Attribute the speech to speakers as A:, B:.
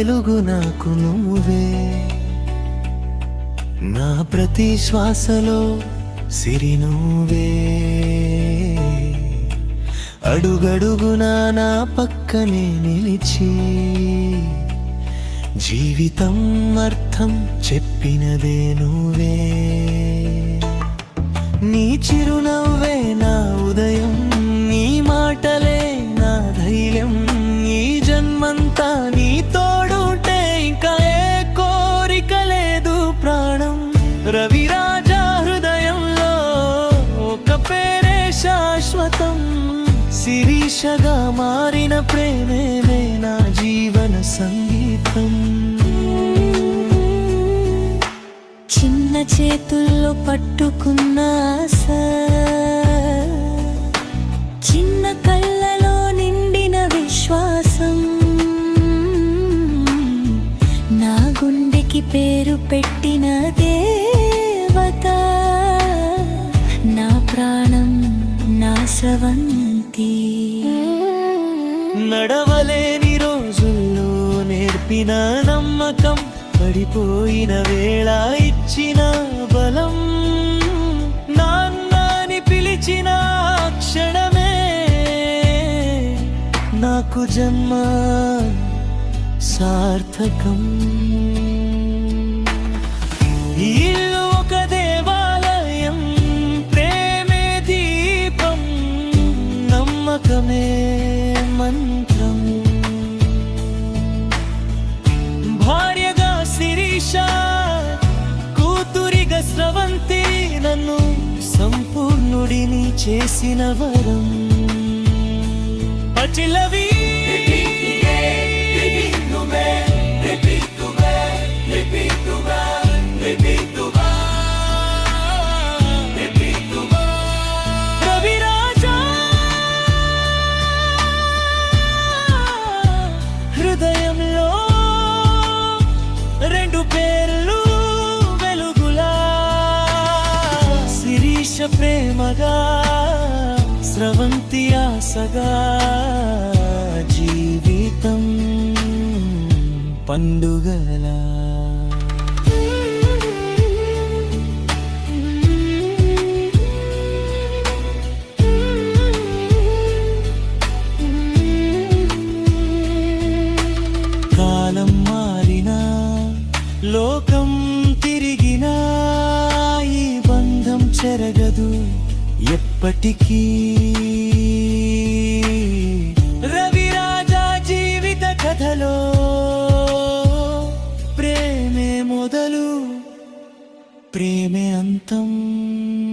A: వెలుగు నాకు నువ్వే, నా ప్రతి శ్వాసలో సిరి నువ్వే, అడుగడుగునా నా పక్కనే నిలిచి జీవితం అర్థం చెప్పినదే నువ్వే. నీ చిరునవ్వే నా ఉదయం, నీ మాటలే నా ధైర్యం, ఈ జన్మంతా నీ తోడుంటే ఇంకా ఏ కోరిక లేదు ప్రాణం. రవిరాజా హృదయంలో ఒక పేరే శాశ్వతం, శిరీషగా మారిన ప్రేమే నా జీవన సంగీతం.
B: చిన్న చేతుల్లో పట్టుకున్న ఆశ, చిన్న కళ్ళలో నిండిన విశ్వాసం, నా గుండెకి పేరు పెట్టిన దేవత, నా ప్రాణం నా స్రవంతి.
A: నడవలేని రోజుల్లో నేర్పిన నమ్మకం, పడిపోయిన వేళ ఇచ్చిన బలం, నాన్నని పిలిచిన క్షణమే నాకు జన్మ సార్థకం. ఈ ఇల్లు ఒక దేవాలయం, ప్రేమే దీపం, నమ్మకమే మంత్రం. భార్యగా శిరీష, కూతురిగా స్రవంతి, నన్ను సంపూర్ణుడిని చేసిన వరం. అచిలవి రవిరాజా హృదయంలో రెండు పేర్లు వెలుగులా, శిరీష ప్రేమగా, స్రవంతి ఆశగా, జీవితం పండుగలా. కాలం మారినా, లోకం తిరిగినా, ఈ బంధం చెరగదు ఎప్పటికీ. రవిరాజా జీవిత కథలో ప్రేమే మొదలు, ప్రేమే అంతం.